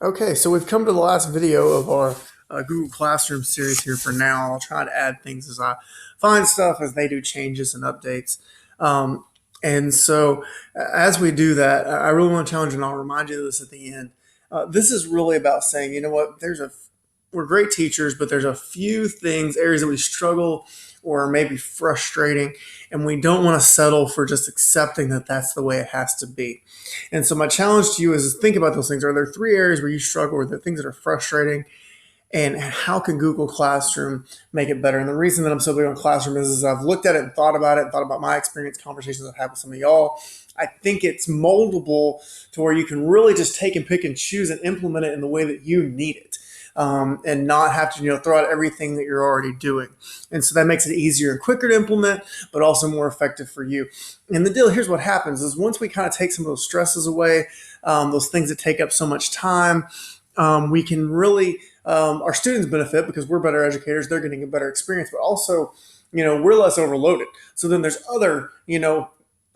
Okay, so we've come to the last video of our Google Classroom series here for now. I'll try to add things as I find stuff as they do changes and updates. Um, as we do that, I really want to challenge, and I'll remind you of this at the end. This is really about saying, you know what, we're great teachers, but there's a few things, areas that we struggle or maybe frustrating, and we don't want to settle for just accepting that that's the way it has to be. And so my challenge to you is think about those things. Are there three areas where you struggle with the things that are frustrating? And how can Google Classroom make it better? And the reason that I'm so big on Classroom is I've looked at it and thought about it, and thought about my experience, conversations I've had with some of y'all. I think it's moldable to where you can really just take and pick and choose and implement it in the way that you need it. And not have to, throw out everything that you're already doing. And so that makes it easier and quicker to implement, but also more effective for you. And the deal, here's what happens is once we kind of take some of those stresses away, those things that take up so much time, we can really, our students benefit because we're better educators, they're getting a better experience, but also, we're less overloaded. So then there's other,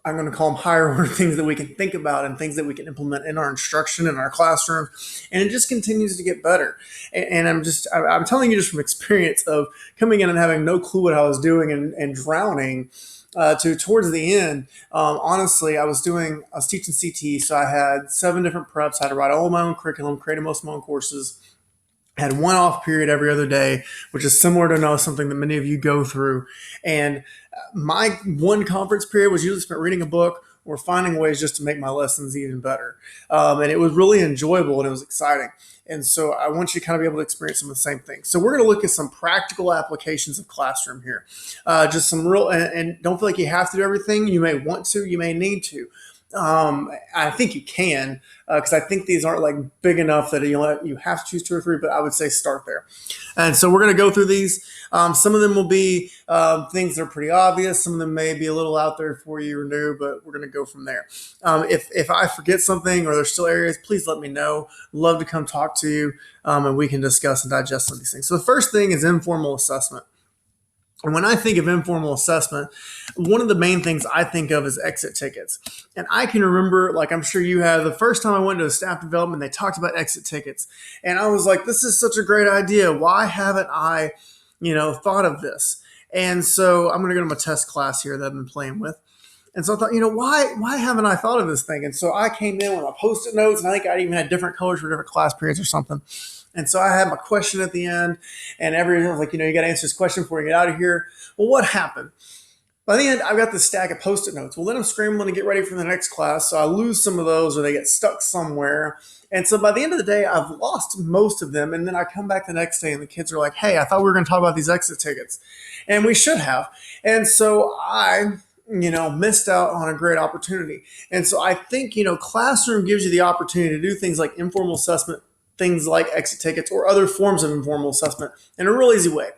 I'm going to call them higher order things that we can think about and things that we can implement in our instruction in our classroom. And it just continues to get better. And I'm telling you just from experience of coming in and having no clue what I was doing and drowning to towards the end. Honestly, I was teaching CT. So I had 7 different preps. I had to write all my own curriculum, created most of my own courses. Had one off period every other day, which is similar to something that many of you go through. And my one conference period was usually spent reading a book or finding ways just to make my lessons even better. And it was really enjoyable and it was exciting. And so I want you to kind of be able to experience some of the same things. So we're going to look at some practical applications of Classroom here. Just some real, and don't feel like you have to do everything. You may want to, you may need to. I think you can, because I think these aren't like big enough that you have to choose 2 or 3, but I would say start there. And so we're going to go through these. Some of them will be things that are pretty obvious. Some of them may be a little out there for you or new, but we're going to go from there. If I forget something or there's still areas, please let me know. Love to come talk to you, and we can discuss and digest some of these things. So the first thing is informal assessment. And when I think of informal assessment, one of the main things I think of is exit tickets. And I can remember, like I'm sure you have, the first time I went to a staff development, they talked about exit tickets. And I was like, this is such a great idea. Why haven't I, thought of this? And so I'm going to go to my test class here that I've been playing with. And so I thought, why haven't I thought of this thing? And so I came in with my Post-it notes, and I think I even had different colors for different class periods or something. And so I had my question at the end, and everyone was like, you got to answer this question before you get out of here. Well, what happened? By the end, I've got this stack of Post-it notes. Well, then I'm scrambling to get ready for the next class, so I lose some of those or they get stuck somewhere. And so by the end of the day, I've lost most of them. And then I come back the next day, and the kids are like, hey, I thought we were going to talk about these exit tickets. And we should have. And so I missed out on a great opportunity. And so I think, Classroom gives you the opportunity to do things like informal assessment, things like exit tickets or other forms of informal assessment in a real easy way.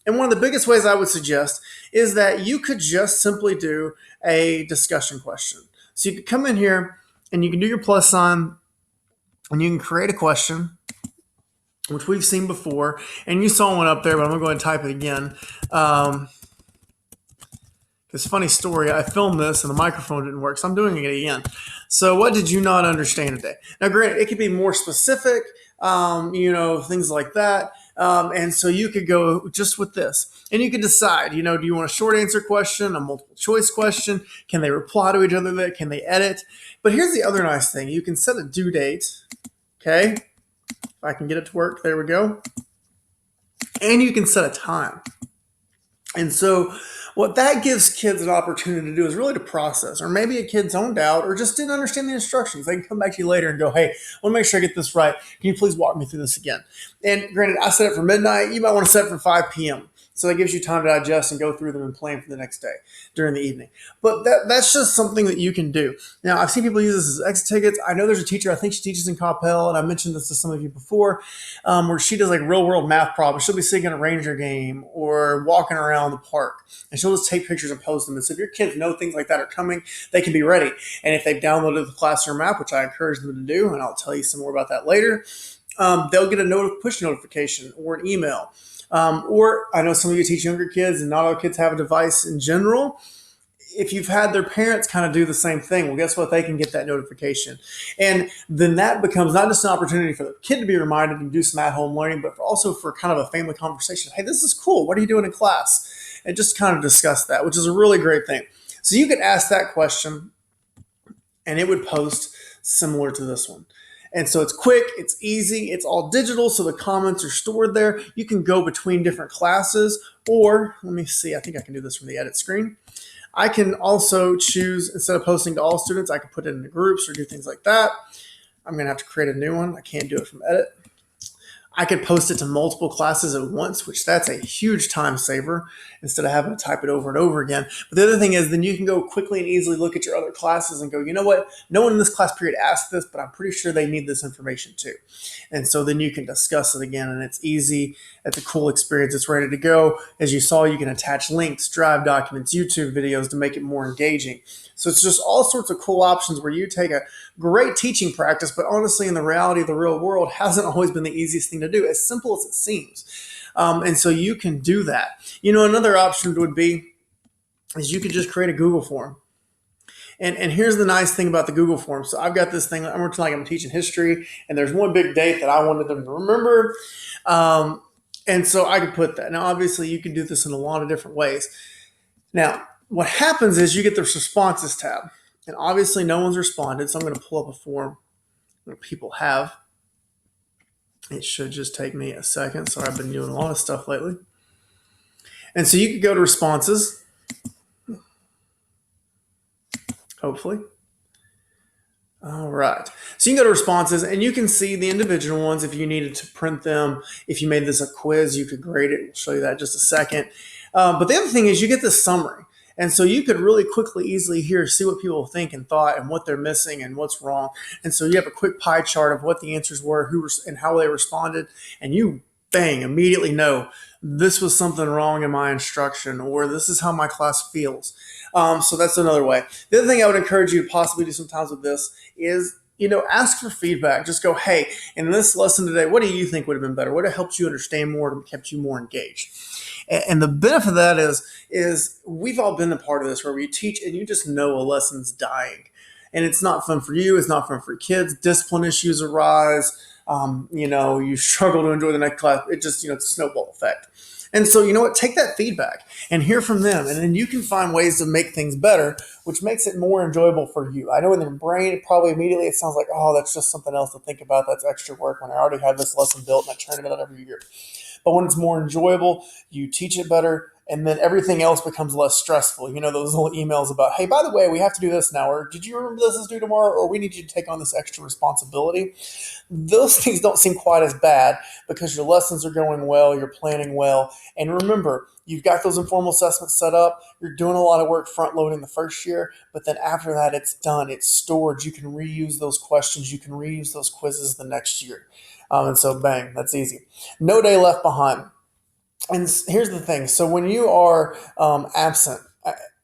And one of the biggest ways I would suggest is that you could just simply do a discussion question. So you could come in here and you can do your plus sign and you can create a question, which we've seen before. And you saw one up there, but I'm going to go ahead and type it again. This funny story, I filmed this and the microphone didn't work, so I'm doing it again. So what did you not understand today? Now, granted, it could be more specific, things like that. And so you could go just with this. And you could decide, do you want a short answer question, a multiple choice question? Can they reply to each other? Can they edit? But here's the other nice thing. You can set a due date. Okay. If I can get it to work, there we go. And you can set a time. And so what that gives kids an opportunity to do is really to process, or maybe a kid zoned out or just didn't understand the instructions. They can come back to you later and go, hey, I want to make sure I get this right. Can you please walk me through this again? And granted, I set it for midnight. You might want to set it for 5 p.m. So that gives you time to digest and go through them and plan for the next day during the evening. But that's just something that you can do. Now, I've seen people use this as exit tickets. I know there's a teacher, I think she teaches in Coppell, and I mentioned this to some of you before, where she does like real world math problems. She'll be sitting in a Ranger game or walking around the park, and she'll just take pictures and post them. And so if your kids know things like that are coming, they can be ready. And if they've downloaded the Classroom app, which I encourage them to do, and I'll tell you some more about that later, they'll get a push notification or an email. Or I know some of you teach younger kids and not all kids have a device in general. if you've had their parents kind of do the same thing, well, guess what? They can get that notification. And then that becomes not just an opportunity for the kid to be reminded and do some at-home learning, but also for kind of a family conversation. Hey, this is cool. What are you doing in class? And just kind of discuss that, which is a really great thing. So you could ask that question and it would post similar to this one. And so it's quick, it's easy, it's all digital, so the comments are stored there. You can go between different classes, or let me see, I think I can do this from the edit screen. I can also choose, instead of posting to all students, I can put it into groups or do things like that. I'm going to have to create a new one. I can't do it from edit. I could post it to multiple classes at once, which that's a huge time saver instead of having to type it over and over again. But the other thing is then you can go quickly and easily look at your other classes and go, you know what? No one in this class period asked this, but I'm pretty sure they need this information too. And so then you can discuss it again and it's easy. It's a cool experience. It's ready to go. As you saw, you can attach links, Drive documents, YouTube videos to make it more engaging. So it's just all sorts of cool options where you take a great teaching practice, but honestly, in the reality of the real world, hasn't always been the easiest thing to do, as simple as it seems. And so you can do that. Another option would be is you could just create a Google form. And here's the nice thing about the Google form. So I've got this thing, I'm teaching history, and there's one big date that I wanted them to remember. And so I could put that. Now, obviously, you can do this in a lot of different ways. Now, what happens is you get this responses tab. And obviously, no one's responded. So I'm going to pull up a form that people have. It should just take me a second. Sorry, I've been doing a lot of stuff lately. And so you could go to responses, hopefully. All right. So you can go to responses and you can see the individual ones if you needed to print them. If you made this a quiz, you could grade it. We'll show you that in just a second. But the other thing is you get this summary. And so you could really quickly, easily here see what people think and thought and what they're missing and what's wrong. And so you have a quick pie chart of what the answers were, and how they responded. And you, bang, immediately know this was something wrong in my instruction, or this is how my class feels. So that's another way. The other thing I would encourage you to possibly do sometimes with this is, ask for feedback. Just go, hey, in this lesson today, what do you think would have been better? What would have helped you understand more and kept you more engaged? And the benefit of that is we've all been a part of this where we teach and you just know a lesson's dying. And it's not fun for you. It's not fun for kids. Discipline issues arise. You struggle to enjoy the next class. It just, it's a snowball effect. And so, you know what? Take that feedback and hear from them. And then you can find ways to make things better, which makes it more enjoyable for you. I know in their brain, it sounds like, oh, that's just something else to think about. That's extra work when I already have this lesson built and I turn it out every year. But when it's more enjoyable, you teach it better, and then everything else becomes less stressful. Those little emails about, hey, by the way, we have to do this now, or did you remember this is due tomorrow, or we need you to take on this extra responsibility. Those things don't seem quite as bad because your lessons are going well, you're planning well. And remember, you've got those informal assessments set up. You're doing a lot of work front loading the first year, but then after that, it's done. It's stored. You can reuse those questions. You can reuse those quizzes the next year. And so, bang, that's easy. No day left behind. And here's the thing. So when you are absent,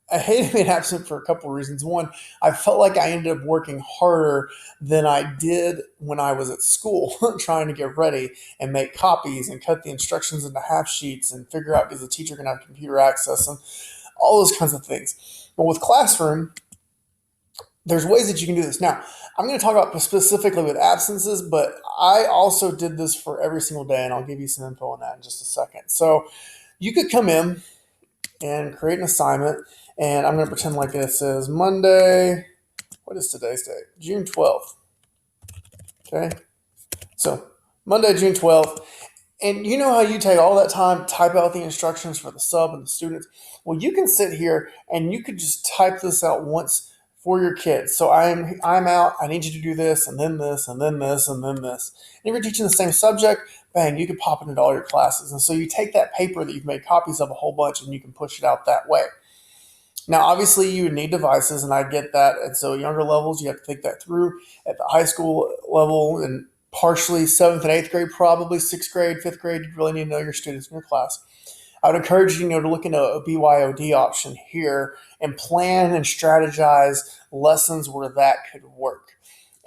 I hate being absent for a couple of reasons. One, I felt like I ended up working harder than I did when I was at school, trying to get ready and make copies and cut the instructions into half sheets and figure out, is the teacher going to have computer access and all those kinds of things. But with Classroom, there's ways that you can do this. Now, I'm going to talk about specifically with absences, but I also did this for every single day, and I'll give you some info on that in just a second. So you could come in and create an assignment, and I'm going to pretend like this is Monday. What is today's date? June 12th. Okay. So Monday, June 12th. And you know how you take all that time, type out the instructions for the sub and the students? Well, you can sit here and you could just type this out once for your kids. So I'm out. I need you to do this, and then this, and then this, and then this. And if you're teaching the same subject, bang, you can pop it into all your classes. And so you take that paper that you've made copies of a whole bunch, and you can push it out that way. Now, obviously, you need devices, and I get that. And so younger levels, you have to think that through. At the high school level, and partially 7th and 8th grade, probably 6th grade, 5th grade, you really need to know your students in your class. I would encourage you, to look into a BYOD option here and plan and strategize lessons where that could work.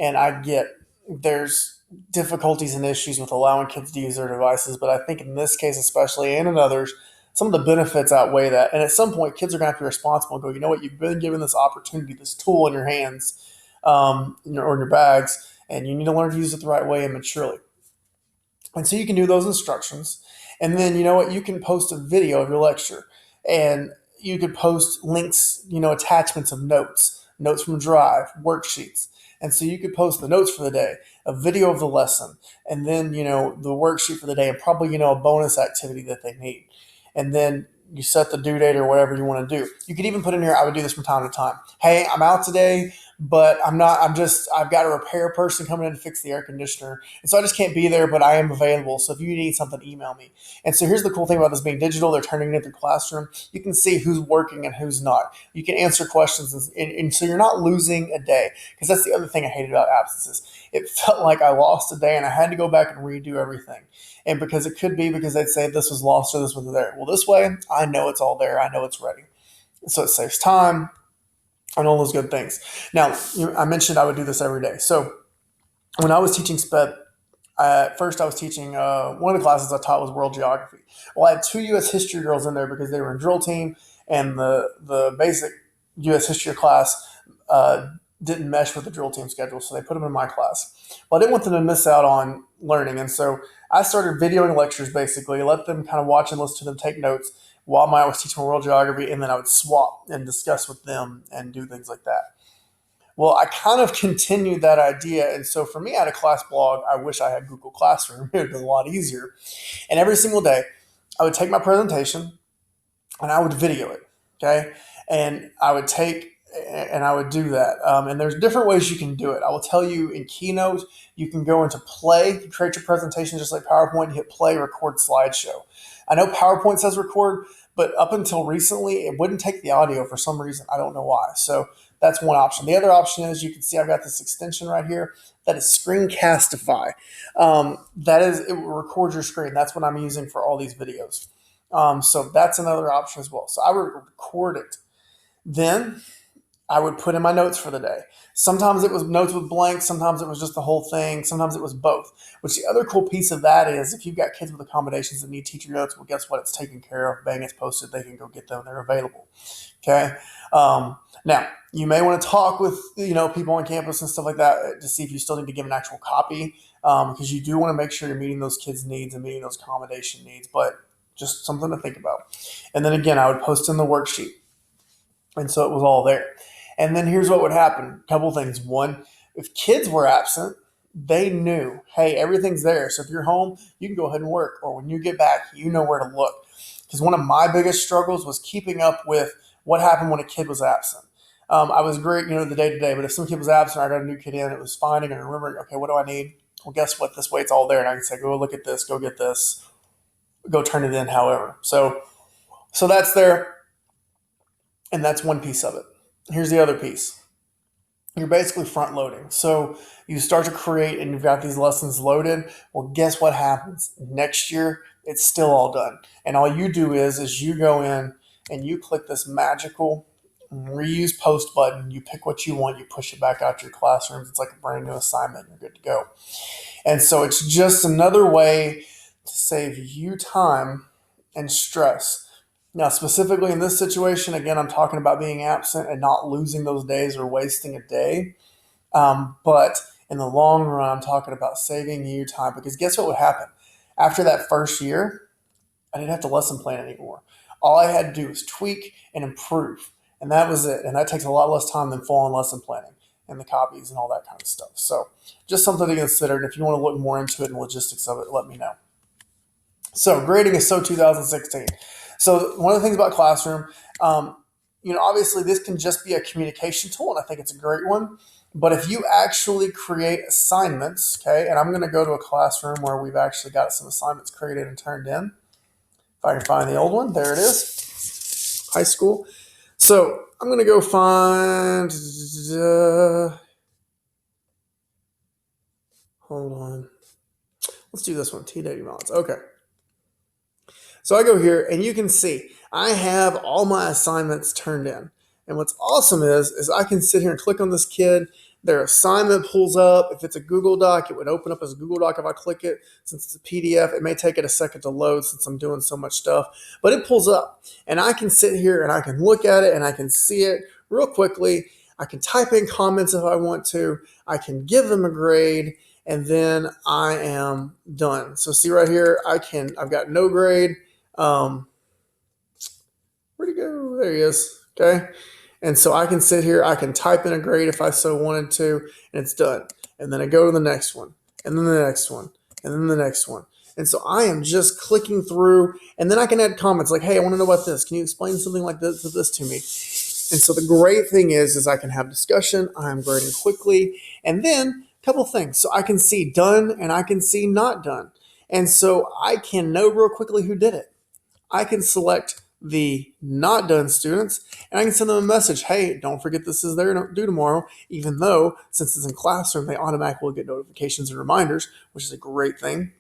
And I get there's difficulties and issues with allowing kids to use their devices, but I think in this case especially, and in others, some of the benefits outweigh that. And at some point, kids are going to have to be responsible and go, you know what, you've been given this opportunity, this tool in your hands, or in your bags, and you need to learn to use it the right way and maturely. And so you can do those instructions. And then, you know what, you can post a video of your lecture, and you could post links, attachments of notes from Drive, worksheets. And so you could post the notes for the day, a video of the lesson, and then, the worksheet for the day, and probably, a bonus activity that they need. And then you set the due date or whatever you want to do. You could even put in here, I would do this from time to time. Hey, I'm out today, but I've got a repair person coming in to fix the air conditioner. And so I just can't be there, but I am available. So if you need something, email me. And so here's the cool thing about this being digital. They're turning it into Classroom. You can see who's working and who's not. You can answer questions. And so you're not losing a day. Because that's the other thing I hated about absences. It felt like I lost a day and I had to go back and redo everything. And because it could be because they'd say this was lost or this was there. Well, this way, I know it's all there. I know it's ready. So it saves time and all those good things. Now, I mentioned I would do this every day. So when I was teaching SPED, at first I was teaching, one of the classes I taught was world geography. Well, I had two U.S. history girls in there because they were in drill team, and the basic U.S. history class didn't mesh with the drill team schedule, so they put them in my class. Well, I didn't want them to miss out on learning, and so I started videoing lectures, basically, let them kind of watch and listen to them, take notes while I was teaching world geography, and then I would swap and discuss with them and do things like that. Well, I kind of continued that idea, and so for me, I had a class blog. I wish I had Google Classroom. It would be a lot easier. And every single day, I would take my presentation and I would video it, okay? And I would do that. And there's different ways you can do it. I will tell you in Keynote, you can go into play, you create your presentation just like PowerPoint, you hit play, record slideshow. I know PowerPoint says record, but up until recently, it wouldn't take the audio for some reason. I don't know why. So that's one option. The other option is you can see I've got this extension right here that is Screencastify. It will record your screen. That's what I'm using for all these videos. So that's another option as well. So I would record it. Then I would put in my notes for the day. Sometimes it was notes with blanks. Sometimes it was just the whole thing. Sometimes it was both. Which the other cool piece of that is if you've got kids with accommodations that need teacher notes, well, guess what? It's taken care of. Bang, it's posted. They can go get them. They're available. Okay. Now, you may want to talk with people on campus and stuff like that to see if you still need to give an actual copy, because you do want to make sure you're meeting those kids' needs and meeting those accommodation needs. But just something to think about. And then again, I would post in the worksheet. And so it was all there. And then here's what would happen. A couple things. One, if kids were absent, they knew, hey, everything's there. So if you're home, you can go ahead and work. Or when you get back, you know where to look. Because one of my biggest struggles was keeping up with what happened when a kid was absent. I was great, the day-to-day. But if some kid was absent, I got a new kid in, it was finding and remembering, okay, what do I need? Well, guess what? This way it's all there. And I can say, go look at this, go get this, go turn it in, however. So that's there. And that's one piece of it. Here's the other piece. You're basically front loading. So you start to create and you've got these lessons loaded. Well, guess what happens? Next year, it's still all done. And all you do is you go in and you click this magical reuse post button. You pick what you want. You push it back out to your classrooms. It's like a brand new assignment. You're good to go. And so it's just another way to save you time and stress. Now, specifically in this situation, again, I'm talking about being absent and not losing those days or wasting a day. But in the long run, I'm talking about saving you time, because guess what would happen? After that first year, I didn't have to lesson plan anymore. All I had to do was tweak and improve, and that was it. And that takes a lot less time than full-on lesson planning and the copies and all that kind of stuff. So just something to consider. And if you want to look more into it and logistics of it, let me know. So grading is so 2016. So one of the things about Classroom, obviously this can just be a communication tool, and I think it's a great one. But if you actually create assignments, okay, and I'm going to go to a classroom where we've actually got some assignments created and turned in. If I can find the old one, there it is, high school. So I'm going to go find, hold on. Let's do this one, T-Data Mods. Okay. So I go here and you can see I have all my assignments turned in. And what's awesome is I can sit here and click on this kid Their assignment pulls up. If it's a Google Doc, it would open up as a Google Doc if I click it. Since it's a PDF, it may take it a second to load since I'm doing so much stuff, but it pulls up. And I can sit here and I can look at it and I can see it real quickly. I can type in comments if I want to. I can give them a grade, and then I am done. So see right here, I've got no grade. Where'd he go? There he is. Okay. And so I can sit here, I can type in a grade if I so wanted to, and it's done. And then I go to the next one, and then the next one, and then the next one. And so I am just clicking through, and then I can add comments like, hey, I want to know about this. Can you explain something like this to me? And so the great thing is I can have discussion. I'm grading quickly. And then a couple things. So I can see done and I can see not done. And so I can know real quickly who did it. I can select the not done students and I can send them a message. Hey, don't forget this is their due tomorrow, even though since it's in classroom, they automatically get notifications and reminders, which is a great thing.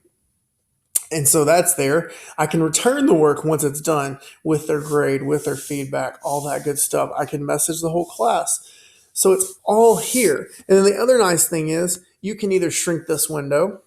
And so that's there. I can return the work once it's done with their grade, with their feedback, all that good stuff. I can message the whole class. So it's all here. And then the other nice thing is you can either shrink this window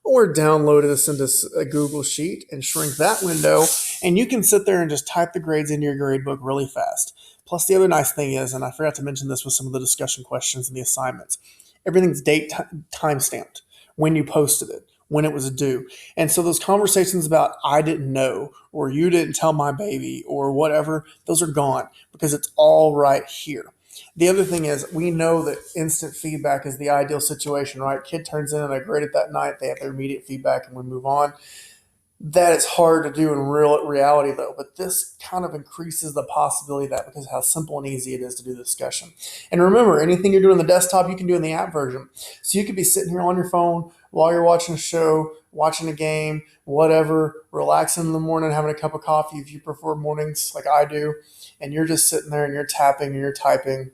or download this into a Google Sheet and shrink that window. And you can sit there and just type the grades into your grade book really fast. Plus, the other nice thing is, and I forgot to mention this with some of the discussion questions and the assignments, everything's date time stamped when you posted it, when it was due. And so those conversations about I didn't know or you didn't tell my baby or whatever, those are gone because it's all right here. The other thing is we know that instant feedback is the ideal situation, right? Kid turns in and I grade it that night. They have their immediate feedback and we move on. That is hard to do in real reality though, but this kind of increases the possibility of that because of how simple and easy it is to do the discussion. And remember, anything you're doing on the desktop, you can do in the app version. So you could be sitting here on your phone while you're watching a show, watching a game, whatever, relaxing in the morning, having a cup of coffee if you prefer mornings like I do, and you're just sitting there and you're tapping and you're typing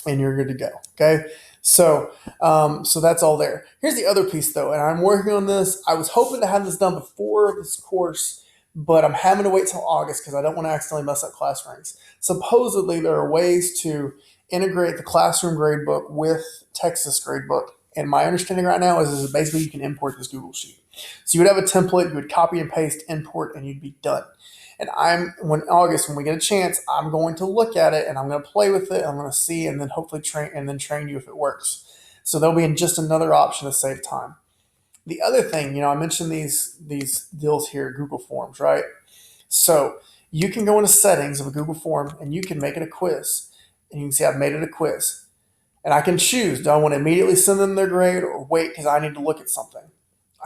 and you're good to go. Okay. So that's all there. Here's the other piece though, and I'm working on this. I was hoping to have this done before this course, but I'm having to wait till August because I don't want to accidentally mess up class ranks. Supposedly there are ways to integrate the classroom gradebook with Texas gradebook. And my understanding right now is basically you can import this Google Sheet. So you would have a template, you would copy and paste, import, and you'd be done. And when we get a chance, I'm going to look at it and I'm going to play with it. I'm going to see and then hopefully train you if it works. So there'll be just another option to save time. The other thing, I mentioned these deals here, Google Forms, right? So you can go into settings of a Google Form and you can make it a quiz. And you can see I've made it a quiz. And I can choose, do I want to immediately send them their grade or wait because I need to look at something?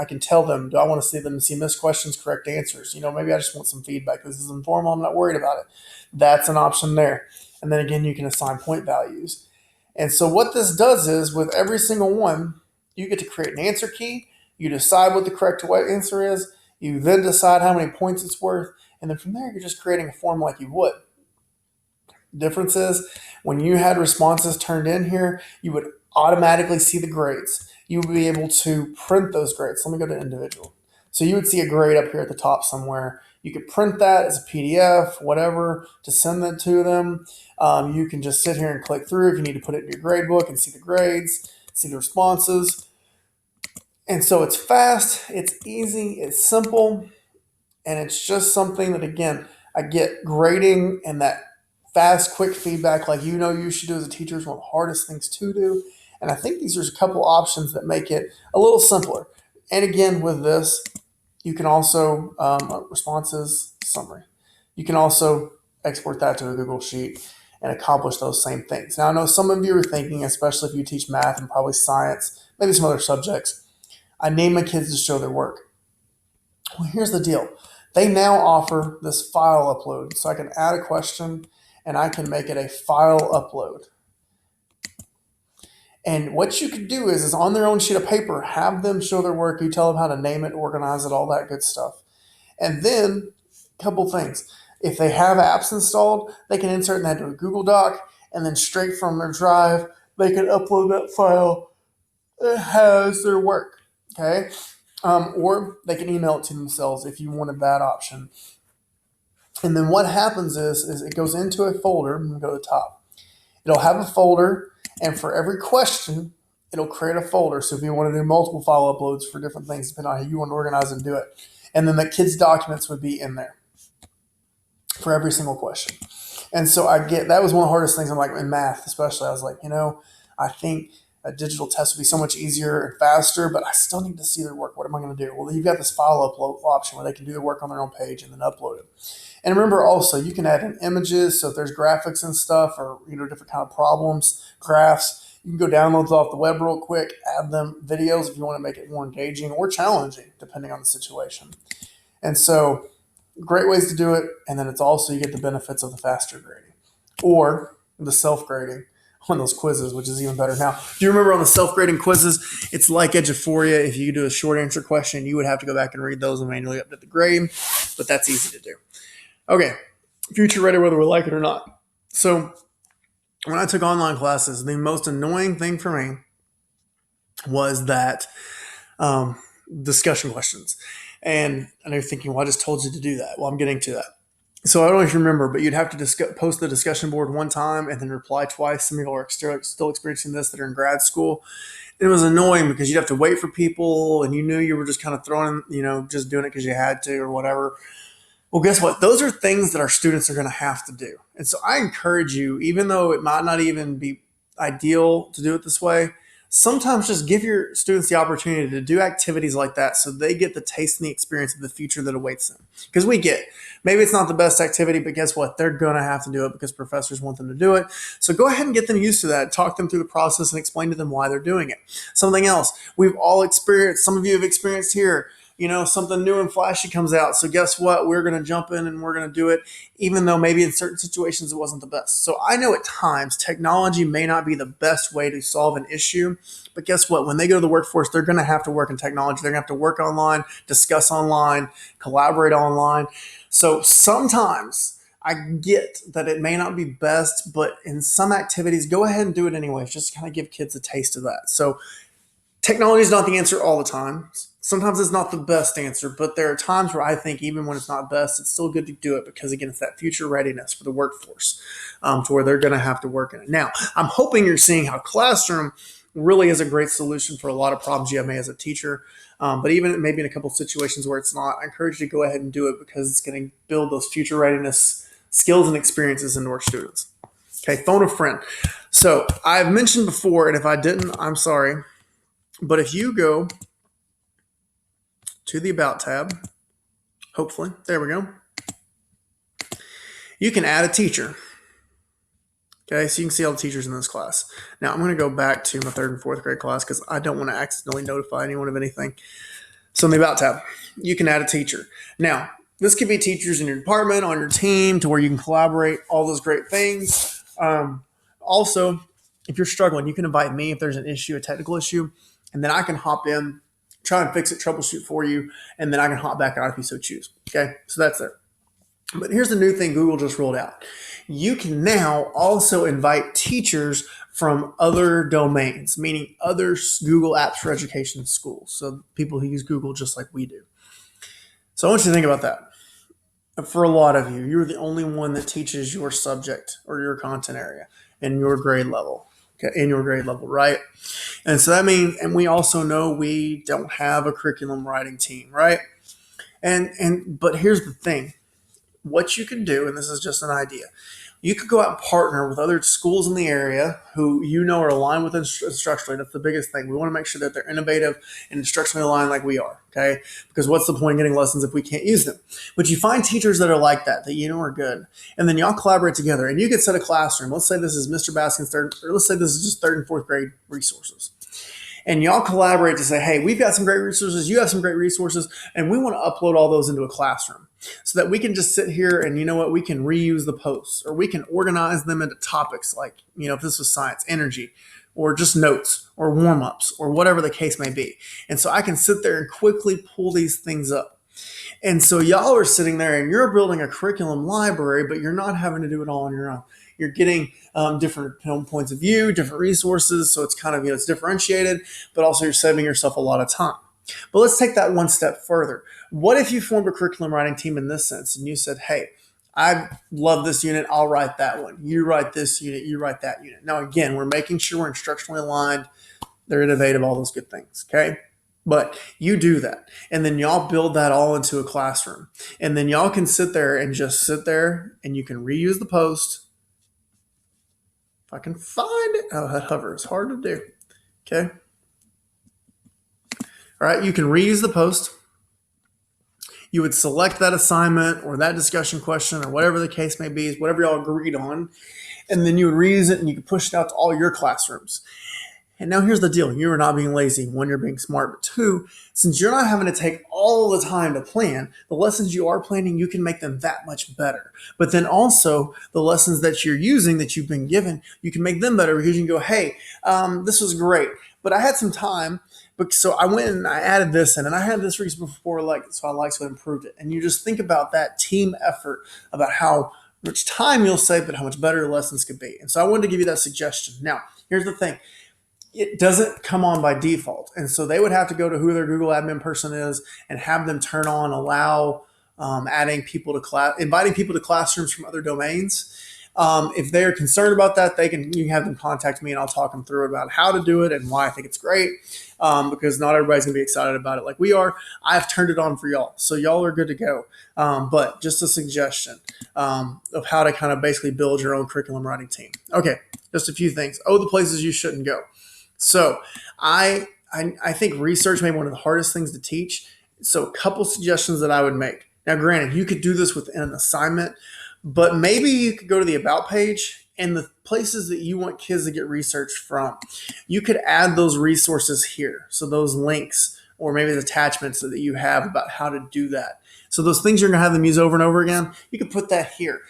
I can tell them, do I want to see missed questions, correct answers? Maybe I just want some feedback. This is informal. I'm not worried about it. That's an option there. And then again, you can assign point values. And so what this does is with every single one, you get to create an answer key. You decide what the correct answer is. You then decide how many points it's worth. And then from there, you're just creating a form like you would. Difference is when you had responses turned in here, you would automatically see the grades. You would be able to print those grades. Let me go to individual. So you would see a grade up here at the top somewhere. You could print that as a PDF, whatever, to send that to them. You can just sit here and click through if you need to put it in your grade book and see the grades, see the responses. And so it's fast, it's easy, it's simple, and it's just something that, again, I get grading and that fast, quick feedback like you should do as a teacher is one of the hardest things to do. And I think these are a couple options that make it a little simpler. And again, with this, you can also, responses summary. You can also export that to a Google Sheet and accomplish those same things. Now, I know some of you are thinking, especially if you teach math and probably science, maybe some other subjects, I need my kids to show their work. Well, here's the deal. They now offer this file upload. So I can add a question and I can make it a file upload. And what you could do is on their own sheet of paper, have them show their work. You tell them how to name it, organize it, all that good stuff. And then a couple things. If they have apps installed, they can insert that into a Google Doc, and then straight from their drive, they can upload that file that has their work. Okay? Or they can email it to themselves if you wanted that option. And then what happens is it goes into a folder. I'm going to go to the top. It'll have a folder, And for every question, it'll create a folder. So if you want to do multiple file uploads for different things, depending on how you want to organize and do it. And then the kids' documents would be in there for every single question. And so that was one of the hardest things. I'm like, in math, especially, I was like, I think a digital test would be so much easier and faster, but I still need to see their work. What am I going to do? Well, you've got this file upload option where they can do the work on their own page and then upload it. And remember also, you can add in images. So if there's graphics and stuff or, different kind of problems, graphs, you can go download off the web real quick, add them videos if you want to make it more engaging or challenging, depending on the situation. And so great ways to do it. And then it's also, you get the benefits of the faster grading or the self-grading on those quizzes, which is even better. Now, do you remember on the self-grading quizzes, it's like Eduphoria. If you do a short answer question, you would have to go back and read those and manually update the grade, but that's easy to do. Okay, future ready whether we like it or not. So when I took online classes, the most annoying thing for me was that discussion questions. And I know you're thinking, well, I just told you to do that. Well, I'm getting to that. So I don't know if you remember, but you'd have to post the discussion board one time and then reply twice. Some people are still experiencing this that are in grad school. It was annoying because you'd have to wait for people and you knew you were just kind of throwing, just doing it because you had to or whatever. Well, guess what? Those are things that our students are going to have to do. And so I encourage you, even though it might not even be ideal to do it this way, sometimes just give your students the opportunity to do activities like that so they get the taste and the experience of the future that awaits them. Because maybe it's not the best activity, but guess what? They're going to have to do it because professors want them to do it. So go ahead and get them used to that. Talk them through the process and explain to them why they're doing it. Something else we've all experienced, some of you have experienced here, something new and flashy comes out. So guess what? We're going to jump in and we're going to do it, even though maybe in certain situations it wasn't the best. So I know at times technology may not be the best way to solve an issue, but guess what? When they go to the workforce, they're going to have to work in technology. They're going to have to work online, discuss online, collaborate online. So sometimes I get that it may not be best, but in some activities, go ahead and do it anyways. Just kind of give kids a taste of that. So technology is not the answer all the time. Sometimes it's not the best answer, but there are times where I think even when it's not best, it's still good to do it because, again, it's that future readiness for the workforce to where they're going to have to work in it. Now, I'm hoping you're seeing how Classroom really is a great solution for a lot of problems you have as a teacher. But even maybe in a couple of situations where it's not, I encourage you to go ahead and do it because it's going to build those future readiness skills and experiences into our students. Okay, phone a friend. So I've mentioned before, and if I didn't, I'm sorry. But if you go to the About tab, hopefully, there we go, you can add a teacher. Okay, so you can see all the teachers in this class. Now, I'm going to go back to my 3rd and 4th grade class because I don't want to accidentally notify anyone of anything. So in the About tab, you can add a teacher. Now, this could be teachers in your department, on your team, to where you can collaborate, all those great things. Also, if you're struggling, you can invite me if there's an issue, a technical issue, and then I can hop in, try and fix it, troubleshoot for you, and then I can hop back out if you so choose. Okay, so that's there. But here's the new thing Google just rolled out. You can now also invite teachers from other domains, meaning other Google Apps for Education schools. So people who use Google just like we do. So I want you to think about that. For a lot of you, you're the only one that teaches your subject or your content area in your grade level. Okay, in your grade level, right? And so that means, and we also know we don't have a curriculum writing team, right? But here's the thing. What you can do, and this is just an idea, you could go out and partner with other schools in the area who are aligned with instructionally. That's the biggest thing. We want to make sure that they're innovative and instructionally aligned like we are, okay? Because what's the point of getting lessons if we can't use them? But you find teachers that are like that are good, and then y'all collaborate together, and you could set a classroom. Let's say this is Mr. Baskin's let's say this is just 3rd and 4th grade resources. And y'all collaborate to say, hey, we've got some great resources, you have some great resources, and we want to upload all those into a classroom so that we can just sit here and we can reuse the posts, or we can organize them into topics like, if this was science, energy, or just notes or warm-ups or whatever the case may be. And so I can sit there and quickly pull these things up. And so y'all are sitting there and you're building a curriculum library, but you're not having to do it all on your own. You're getting different points of view, different resources. So it's kind of, it's differentiated, but also you're saving yourself a lot of time. But let's take that one step further. What if you formed a curriculum writing team in this sense and you said, hey, I love this unit. I'll write that one. You write this unit. You write that unit. Now, again, we're making sure we're instructionally aligned. They're innovative, all those good things. Okay. But you do that. And then y'all build that all into a classroom. And then y'all can sit there and just sit there and you can reuse the post. If I can find it. Oh, that hover is hard to do. Okay. All right. You can reuse the post. You would select that assignment or that discussion question or whatever the case may be, is whatever y'all agreed on. And then you would reuse it and you could push it out to all your classrooms. And now here's the deal. You are not being lazy. One, you're being smart. But two, since you're not having to take all the time to plan, the lessons you are planning, you can make them that much better. But then also the lessons that you're using that you've been given, you can make them better because you can go, hey, this was great, but I had some time. But so I went and I added this in, and I had this reason before, so I improved it. And you just think about that team effort, about how much time you'll save, but how much better your lessons could be. And so I wanted to give you that suggestion. Now, here's the thing. It doesn't come on by default. And so they would have to go to who their Google admin person is and have them turn on, allow adding people to class, inviting people to classrooms from other domains. If they're concerned about that, you can have them contact me and I'll talk them through about how to do it and why I think it's great. Because not everybody's gonna be excited about it like we are. I've turned it on for y'all, so y'all are good to go. But just a suggestion of how to kind of basically build your own curriculum writing team. Okay, just a few things. Oh, the places you shouldn't go. So I think research may be one of the hardest things to teach. So a couple suggestions that I would make. Now, granted, you could do this within an assignment, but maybe you could go to the About page and the places that you want kids to get research from. You could add those resources here. So those links or maybe the attachments that you have about how to do that. So those things you're going to have them use over and over again, you can put that here.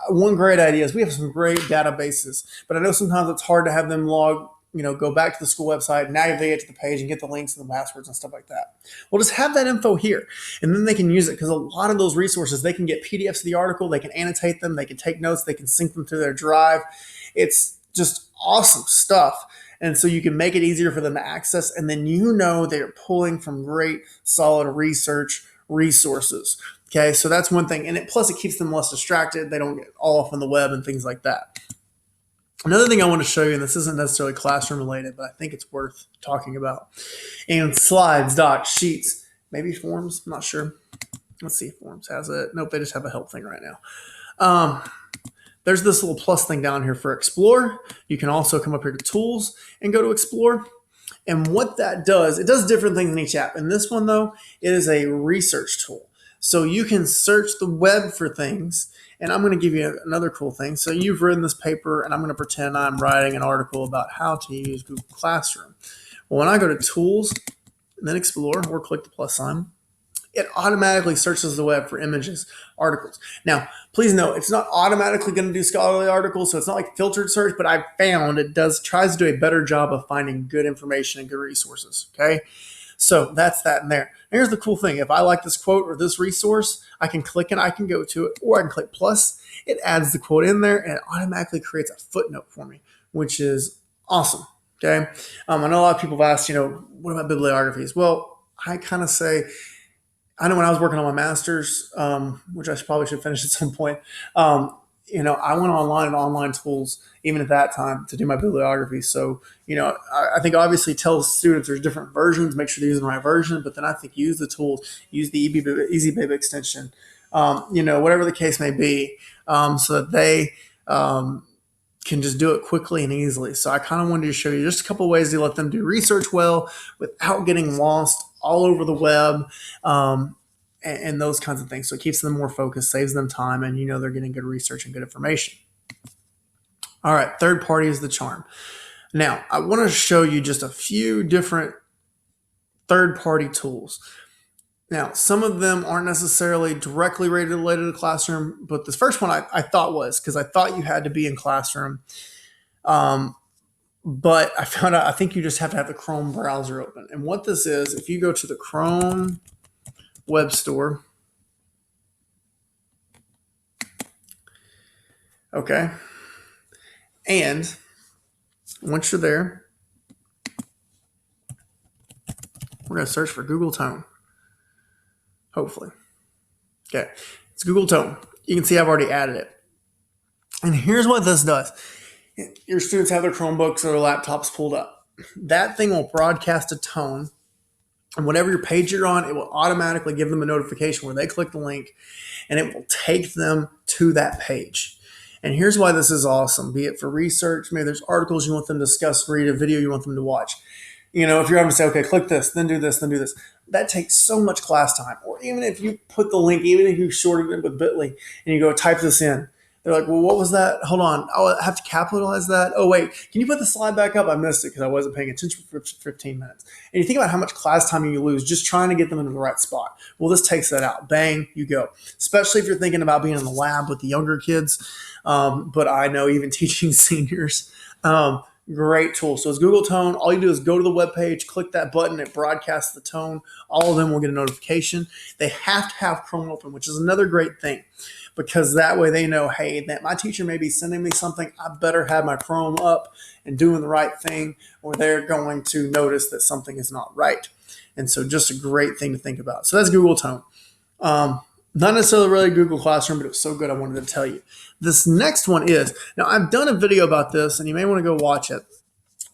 One great idea is we have some great databases, but I know sometimes it's hard to have them go back to the school website, navigate to the page and get the links and the passwords and stuff like that. Well, just have that info here and then they can use it because a lot of those resources, they can get PDFs of the article, they can annotate them, they can take notes, they can sync them to their drive. It's just awesome stuff. And so you can make it easier for them to access. And then they're pulling from great, solid research resources. Okay, so that's one thing. And plus it keeps them less distracted. They don't get all off on the web and things like that. Another thing I want to show you, and this isn't necessarily classroom related, but I think it's worth talking about. And slides, docs, sheets, maybe forms, I'm not sure. Let's see if forms has it. Nope, they just have a help thing right now. There's this little plus thing down here for Explore. You can also come up here to Tools and go to Explore. And what that does, it does different things in each app. In this one, though, it is a research tool. So you can search the web for things. And I'm going to give you another cool thing. So you've written this paper, and I'm going to pretend I'm writing an article about how to use Google Classroom. Well, when I go to Tools and then Explore or click the plus sign, it automatically searches the web for images, articles. Now, please note, it's not automatically going to do scholarly articles, so it's not like filtered search, but I've found it tries to do a better job of finding good information and good resources, okay? So that's that in there. Here's the cool thing. If I like this quote or this resource, I can click and I can go to it, or I can click plus. It adds the quote in there and it automatically creates a footnote for me, which is awesome. Okay. I know a lot of people have asked, what about bibliographies? Well, I kind of say, I know when I was working on my master's, which I probably should finish at some point, I went online and online tools, even at that time, to do my bibliography. So, I think obviously tell students there's different versions, make sure they're using the right version, but then I think use the tools, use the EasyBib extension, whatever the case may be, so that they can just do it quickly and easily. So I kind of wanted to show you just a couple of ways to let them do research well without getting lost all over the web. And those kinds of things. So it keeps them more focused, saves them time, and they're getting good research and good information. All right, third party is the charm. Now, I want to show you just a few different third-party tools. Now, some of them aren't necessarily directly related to Classroom, but this first one I thought was, because I thought you had to be in Classroom. But I found out, I think you just have to have the Chrome browser open. And what this is, if you go to the Chrome Web Store. Okay. And once you're there, we're going to search for Google Tone. Hopefully. Okay. It's Google Tone. You can see I've already added it. And here's what this does. Your students have their Chromebooks or their laptops pulled up. That thing will broadcast a tone, and whatever your page you're on, it will automatically give them a notification where they click the link and it will take them to that page. And here's why this is awesome, be it for research, maybe there's articles you want them to discuss, read, a video you want them to watch. You know, if you're having to say, okay, click this, then do this, then do this, that takes so much class time. Or even if you put the link, even if you shorted it with Bitly and you go type this in, they're like, well, what was that? Hold on. I'll have to capitalize that. Oh, wait. Can you put the slide back up? I missed it because I wasn't paying attention for 15 minutes. And you think about how much class time you lose just trying to get them into the right spot. Well, this takes that out. Bang, you go. Especially if you're thinking about being in the lab with the younger kids. But I know even teaching seniors. Great tool. So it's Google Tone. All you do is go to the webpage, click that button, it broadcasts the tone. All of them will get a notification. They have to have Chrome open, which is another great thing, because that way they know, hey, that my teacher may be sending me something. I better have my Chrome up and doing the right thing, or they're going to notice that something is not right. And so just a great thing to think about. So that's Google Tone. Not necessarily really Google Classroom, but it was so good I wanted to tell you. This next one is, now I've done a video about this and you may want to go watch it.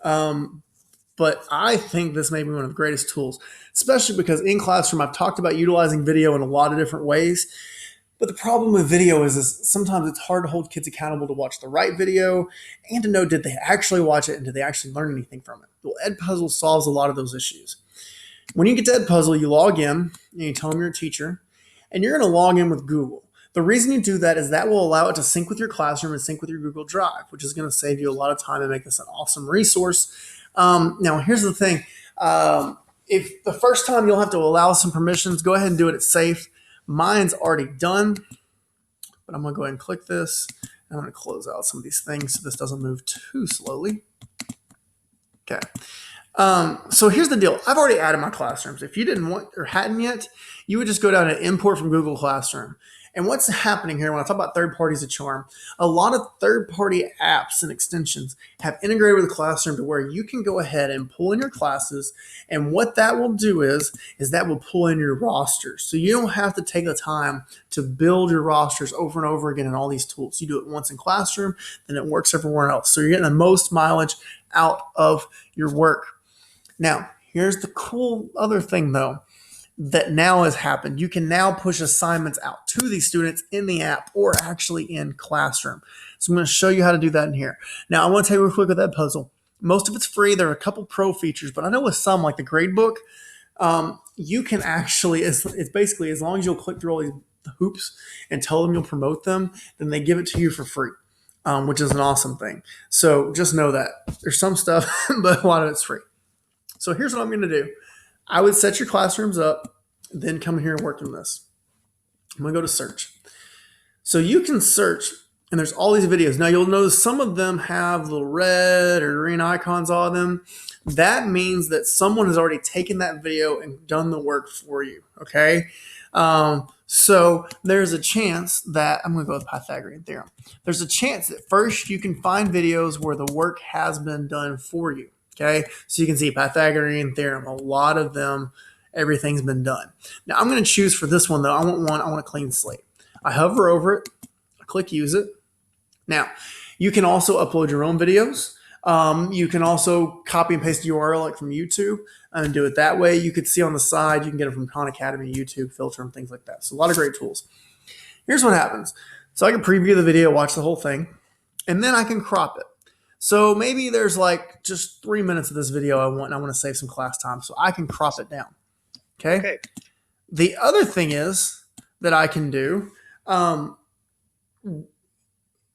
But I think this may be one of the greatest tools, especially because in Classroom, I've talked about utilizing video in a lot of different ways. But the problem with video is sometimes it's hard to hold kids accountable to watch the right video and to know, did they actually watch it and did they actually learn anything from it? Well, Edpuzzle solves a lot of those issues. When you get to Edpuzzle, you log in and you tell them you're a teacher, and you're going to log in with Google. The reason you do that is that will allow it to sync with your Classroom and sync with your Google Drive, which is going to save you a lot of time and make this an awesome resource. Now, here's the thing. If the first time you'll have to allow some permissions, go ahead and do it. It's safe. Mine's already done, but I'm going to go ahead and click this. I'm going to close out some of these things so this doesn't move too slowly. Okay. So here's the deal. I've already added my classrooms. If you didn't want or hadn't yet, you would just go down and import from Google Classroom. And what's happening here when I talk about third parties of charm, a lot of third-party apps and extensions have integrated with Classroom to where you can go ahead and pull in your classes. And what that will do is that will pull in your rosters. So you don't have to take the time to build your rosters over and over again in all these tools. You do it once in Classroom, then it works everywhere else. So you're getting the most mileage out of your work. Now, here's the cool other thing, though, that now has happened. You can now push assignments out to these students in the app or actually in Classroom. So I'm going to show you how to do that in here. Now, I want to tell you real quick with Edpuzzle. Most of it's free. There are a couple pro features, but I know with some, like the gradebook, you can actually, it's basically as long as you'll click through all these hoops and tell them you'll promote them, then they give it to you for free, which is an awesome thing. So just know that. There's some stuff, but a lot of it's free. So here's what I'm going to do. I would set your classrooms up, then come here and work on this. I'm going to go to search. So you can search, and there's all these videos. Now you'll notice some of them have little red or green icons on them. That means that someone has already taken that video and done the work for you, okay? So there's a chance that, I'm going to go with Pythagorean theorem. There's a chance that first you can find videos where the work has been done for you. Okay, so you can see Pythagorean theorem, a lot of them, everything's been done. Now I'm going to choose for this one though. I want a clean slate. I hover over it, I click use it. Now you can also upload your own videos. You can also copy and paste the URL like from YouTube and do it that way. You could see on the side, you can get it from Khan Academy, YouTube, filter, and things like that. So a lot of great tools. Here's what happens. So I can preview the video, watch the whole thing, and then I can crop it. So maybe there's like just 3 minutes of this video I want to save some class time, so I can crop it down. Okay. The other thing is that I can do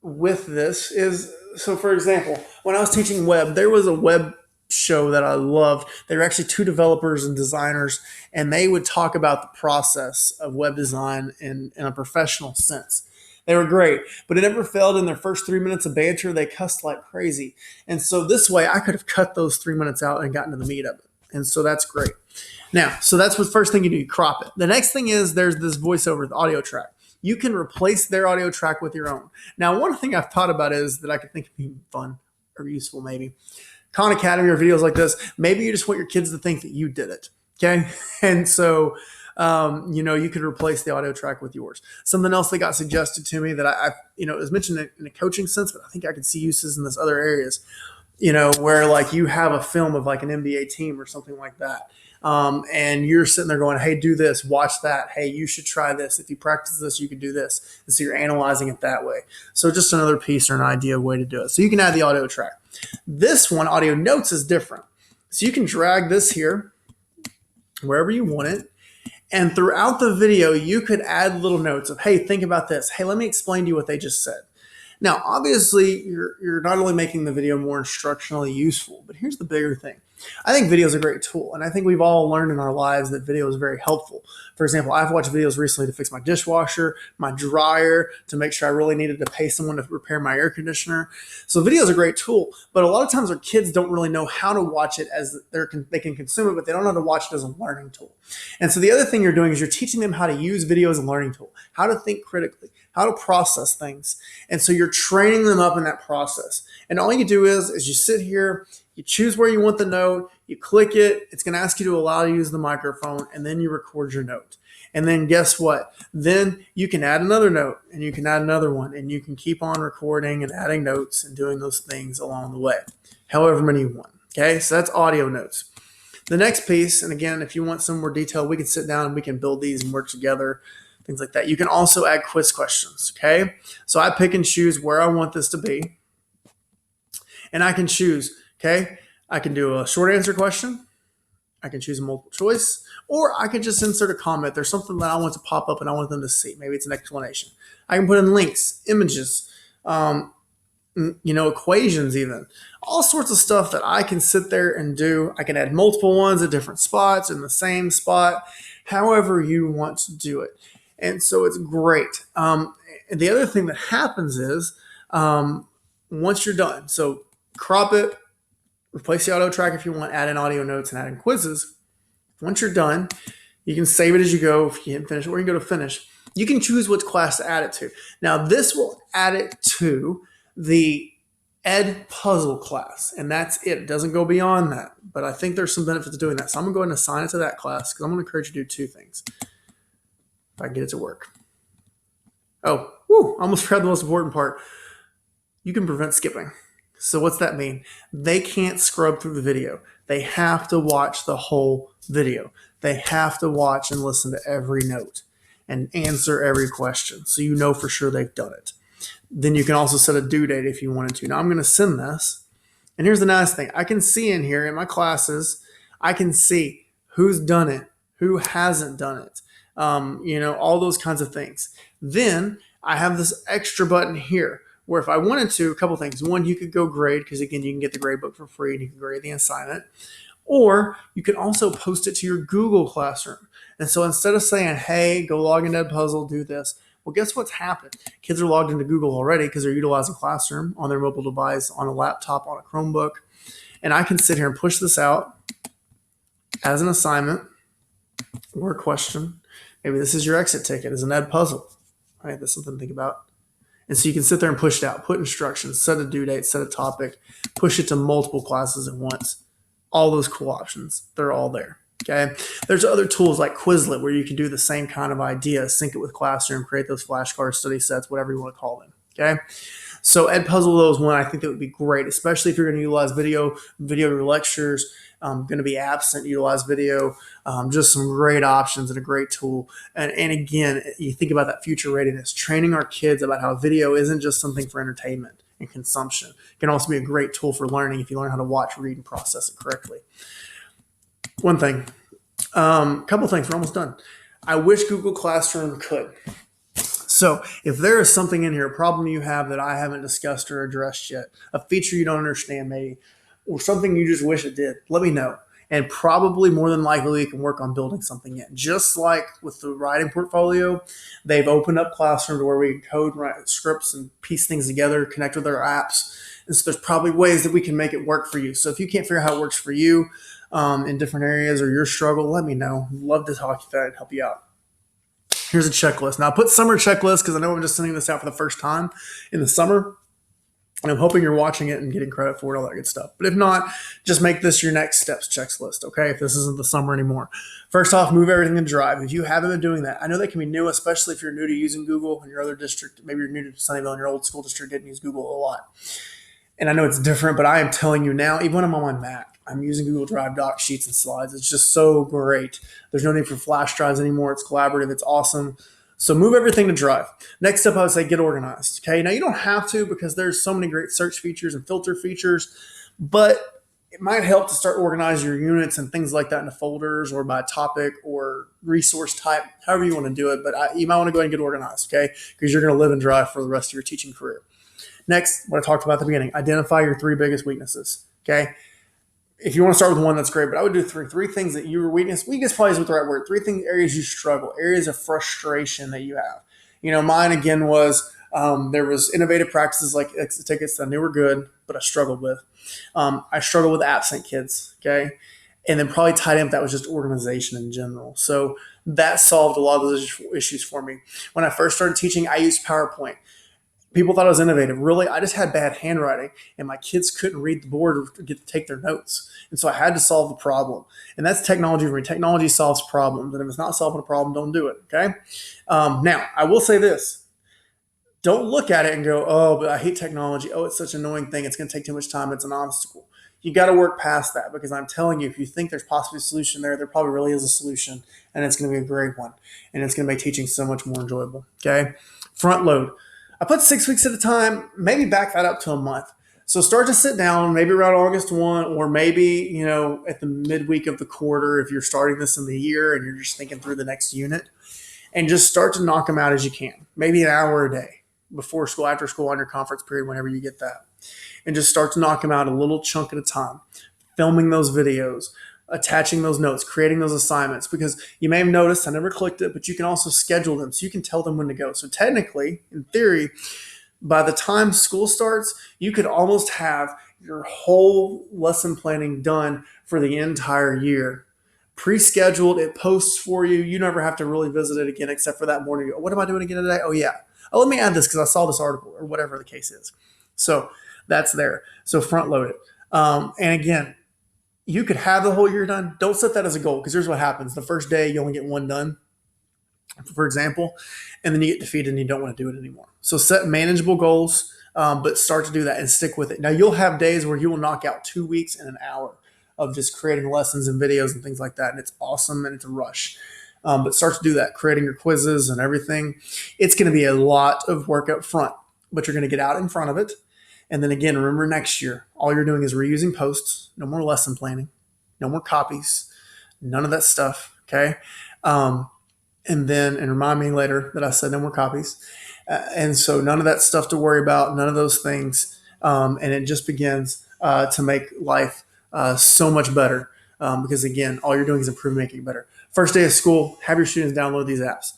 with this is, so for example, when I was teaching web, there was a web show that I loved. They were actually two developers and designers, and they would talk about the process of web design in a professional sense. They were great, but it never failed in their first 3 minutes of banter. They cussed like crazy. And so this way I could have cut those 3 minutes out and gotten to the meat of it. And so that's great. Now, so that's what first thing you do, you crop it. The next thing is there's this voiceover, the audio track. You can replace their audio track with your own. Now, one thing I've thought about is that I could think would be fun or useful maybe. Khan Academy or videos like this, maybe you just want your kids to think that you did it. Okay. And so You could replace the audio track with yours. Something else that got suggested to me that it was mentioned in a coaching sense, but I think I could see uses in this other areas, where like you have a film of like an NBA team or something like that. And you're sitting there going, hey, do this, watch that. Hey, you should try this. If you practice this, you can do this. And so you're analyzing it that way. So just another piece or an idea way to do it. So you can add the audio track. This one, audio notes, is different. So you can drag this here wherever you want it. And throughout the video, you could add little notes of, hey, think about this. Hey, let me explain to you what they just said. Now, obviously, you're not only making the video more instructionally useful, but here's the bigger thing. I think video is a great tool, and I think we've all learned in our lives that video is very helpful. For example, I've watched videos recently to fix my dishwasher, my dryer, to make sure I really needed to pay someone to repair my air conditioner. So video is a great tool, but a lot of times our kids don't really know how to watch it as they can consume it, but they don't know how to watch it as a learning tool. And so the other thing you're doing is you're teaching them how to use video as a learning tool, how to think critically, how to process things. And so you're training them up in that process. And all you do is you sit here, you choose where you want the note, you click it, it's going to ask you to allow to use the microphone, and then you record your note. And then guess what? Then you can add another note, and you can add another one, and you can keep on recording and adding notes and doing those things along the way, however many you want. Okay, so that's audio notes. The next piece, and again, if you want some more detail, we can sit down and we can build these and work together, things like that. You can also add quiz questions, okay? So I pick and choose where I want this to be, and I can choose, okay? I can do a short answer question, I can choose a multiple choice, or I can just insert a comment. There's something that I want to pop up and I want them to see. Maybe it's an explanation. I can put in links, images, equations even. All sorts of stuff that I can sit there and do. I can add multiple ones at different spots in the same spot, however you want to do it. And so it's great. The other thing that happens is once you're done, so crop it, replace the audio track if you want, add in audio notes and add in quizzes. Once you're done, you can save it as you go if you hit finish, or you can go to finish. You can choose which class to add it to. Now, this will add it to the Edpuzzle class, and that's it. It doesn't go beyond that, but I think there's some benefit to doing that. So I'm going to go ahead and assign it to that class because I'm going to encourage you to do two things. If I can get it to work. Oh, I almost forgot the most important part. You can prevent skipping. So what's that mean? They can't scrub through the video. They have to watch the whole video. They have to watch and listen to every note and answer every question, so you know for sure they've done it. Then you can also set a due date if you wanted to. Now I'm going to send this. And here's the nice thing. I can see in here in my classes, I can see who's done it, who hasn't done it, all those kinds of things. Then I have this extra button here where if I wanted to, a couple things. One, you could go grade because, again, you can get the grade book for free and you can grade the assignment. Or you can also post it to your Google Classroom. And so instead of saying, hey, go log into Edpuzzle, do this, well, guess what's happened? Kids are logged into Google already because they're utilizing Classroom on their mobile device, on a laptop, on a Chromebook. And I can sit here and push this out as an assignment or a question. Maybe this is your exit ticket as an Edpuzzle. All right, that's something to think about. And so you can sit there and push it out, put instructions, set a due date, set a topic, push it to multiple classes at once. All those cool options, they're all there. Okay. There's other tools like Quizlet where you can do the same kind of idea, sync it with Classroom, create those flashcards, study sets, whatever you want to call them. Okay. So Edpuzzle though is one I think that would be great, especially if you're going to utilize video your lectures, going to be absent, utilize video, just some great options and a great tool. And again, you think about that future readiness, training our kids about how video isn't just something for entertainment and consumption. It can also be a great tool for learning if you learn how to watch, read, and process it correctly. One thing, couple things, we're almost done. I wish Google Classroom could. So if there is something in here, a problem you have that I haven't discussed or addressed yet, a feature you don't understand maybe, or something you just wish it did, let me know. And probably more than likely we can work on building something in. Just like with the writing portfolio, they've opened up Classroom to where we can code, write scripts, and piece things together, connect with our apps. And so there's probably ways that we can make it work for you. So if you can't figure out how it works for you in different areas or your struggle, let me know. I'd love to talk to you and help you out. Here's a checklist. Now I put summer checklist because I know I'm just sending this out for the first time in the summer. And I'm hoping you're watching it and getting credit for it, all that good stuff. But if not, just make this your next steps checklist, okay? If this isn't the summer anymore. First off, move everything to Drive. If you haven't been doing that, I know that can be new, especially if you're new to using Google in your other district. Maybe you're new to Sunnyvale in your old school district, didn't use Google a lot. And I know it's different, but I am telling you now, even when I'm on my Mac, I'm using Google Drive doc sheets and slides. It's just so great. There's no need for flash drives anymore. It's collaborative. It's awesome. So move everything to Drive. Next up, I would say get organized. Okay. Now you don't have to because there's so many great search features and filter features, but it might help to start organizing your units and things like that into folders or by topic or resource type, however you want to do it. But you might want to go ahead and get organized, okay? Because you're going to live and Drive for the rest of your teaching career. Next, what I talked about at the beginning, identify your 3 biggest weaknesses. Okay. If you want to start with one, that's great, but I would do three things that you were weakness. Weakness probably isn't the right word. 3 things, areas you struggle, areas of frustration that you have. Mine again was there was innovative practices like exit tickets that I knew were good, but I struggled with. I struggled with absent kids. Okay. And then probably tied in with that was just organization in general. So that solved a lot of those issues for me. When I first started teaching, I used PowerPoint. People thought I was innovative. Really, I just had bad handwriting, and my kids couldn't read the board or get to take their notes. And so I had to solve the problem. And that's technology for me. Technology solves problems. And if it's not solving a problem, don't do it. Okay. Now, I will say this. Don't look at it and go, oh, but I hate technology. Oh, it's such an annoying thing. It's going to take too much time. It's an obstacle. You got to work past that because I'm telling you, if you think there's possibly a solution there, there probably really is a solution, and it's going to be a great one. And it's going to make teaching so much more enjoyable. Okay. Front load. I put 6 weeks at a time, maybe back that up to a month. So start to sit down, maybe around August 1, or maybe, at the midweek of the quarter, if you're starting this in the year and you're just thinking through the next unit, and just start to knock them out as you can. Maybe an hour a day before school, after school, on your conference period, whenever you get that. And just start to knock them out a little chunk at a time, filming those videos, attaching those notes, creating those assignments, because you may have noticed I never clicked it, but you can also schedule them so you can tell them when to go. So technically, in theory, by the time school starts, you could almost have your whole lesson planning done for the entire year. Pre-scheduled, it posts for you. You never have to really visit it again except for that morning. What am I doing again today? Oh, yeah. Oh, let me add this because I saw this article or whatever the case is. So that's there. So front load it. And again, you could have the whole year done. Don't set that as a goal because here's what happens. The first day, you only get one done, for example, and then you get defeated and you don't want to do it anymore. So set manageable goals, but start to do that and stick with it. Now, you'll have days where you will knock out 2 weeks in an hour of just creating lessons and videos and things like that. And it's awesome and it's a rush. But start to do that, creating your quizzes and everything. It's going to be a lot of work up front, but you're going to get out in front of it. And then again, remember next year, all you're doing is reusing posts, no more lesson planning, no more copies, none of that stuff. Okay. And remind me later that I said no more copies. And so none of that stuff to worry about, none of those things. And it just begins to make life so much better. Because again, all you're doing is improving, making it better. First day of school, have your students download these apps.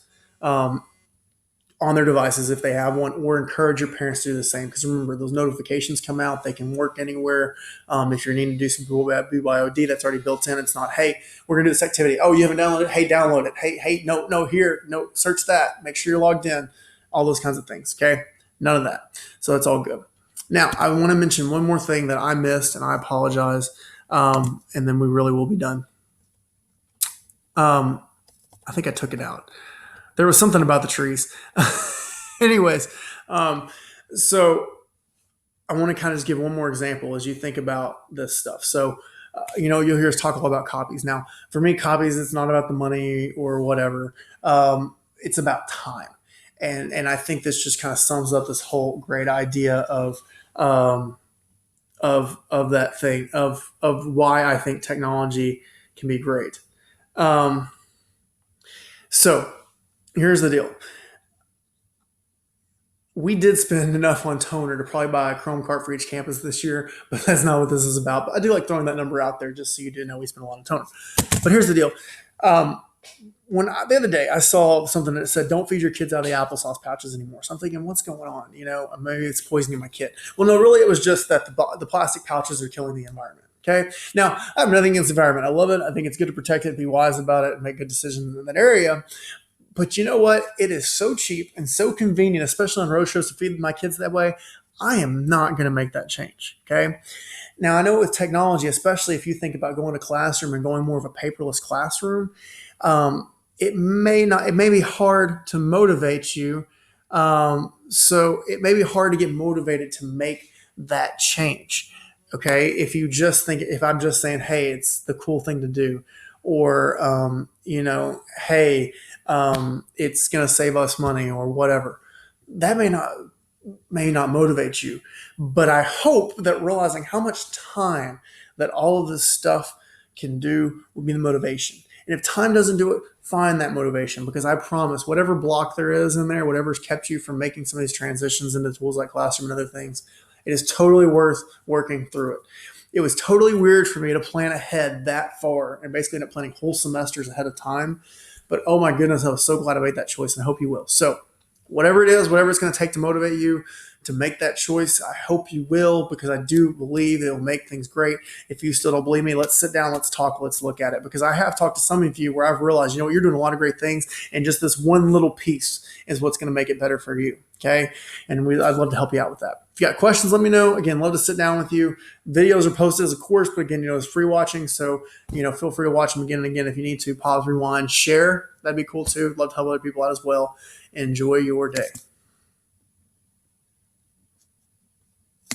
On their devices if they have one, or encourage your parents to do the same. Because remember, those notifications come out. They can work anywhere. If you're needing to do some BYOD, that's already built in. It's not, hey, we're going to do this activity. Oh, you haven't downloaded it? Hey, download it. Hey, no, here. No, search that. Make sure you're logged in. All those kinds of things, okay? None of that. So it's all good. Now, I want to mention one more thing that I missed, and I apologize, and then we really will be done. I think I took it out. There was something about the trees. Anyways, so I want to kind of just give one more example as you think about this stuff. So, you'll hear us talk a lot about copies. Now, for me, copies, it's not about the money or whatever. It's about time. And I think this just kind of sums up this whole great idea of that thing, of why I think technology can be great. So here's the deal. We did spend enough on toner to probably buy a Chrome cart for each campus this year, but that's not what this is about. But I do like throwing that number out there just so you do know we spend a lot of toner. But here's the deal. The other day I saw something that said, don't feed your kids out of the applesauce pouches anymore. So I'm thinking, what's going on? Maybe it's poisoning my kid. Well, no, really it was just that the plastic pouches are killing the environment. Okay. Now, I have nothing against the environment. I love it. I think it's good to protect it, be wise about it, and make good decisions in that area. But you know what? It is so cheap and so convenient, especially on road shows, to feed my kids that way. I am not going to make that change. Okay. Now, I know with technology, especially if you think about going to classroom and going more of a paperless classroom, it may not, it may be hard to motivate you. So it may be hard to get motivated to make that change. Okay. If you just think, if I'm just saying, hey, it's the cool thing to do, or, hey, it's going to save us money or whatever, that may not motivate you. But I hope that realizing how much time that all of this stuff can do will be the motivation. And if time doesn't do it, find that motivation, because I promise whatever block there is in there, whatever's kept you from making some of these transitions into tools like Classroom and other things, it is totally worth working through it. It was totally weird for me to plan ahead that far and basically end up planning whole semesters ahead of time. But oh my goodness, I was so glad I made that choice, and I hope you will. So whatever it is, whatever it's going to take to motivate you to make that choice, I hope you will, because I do believe it'll make things great. If you still don't believe me, let's sit down, let's talk, let's look at it, because I have talked to some of you where I've realized, you're doing a lot of great things, and just this one little piece is what's going to make it better for you. Okay. And I'd love to help you out with that. If you got questions, let me know. Again, love to sit down with you. Videos are posted as a course, but again, it's free watching. So, feel free to watch them again and again if you need to. Pause, rewind, share. That'd be cool too. Love to help other people out as well. Enjoy your day.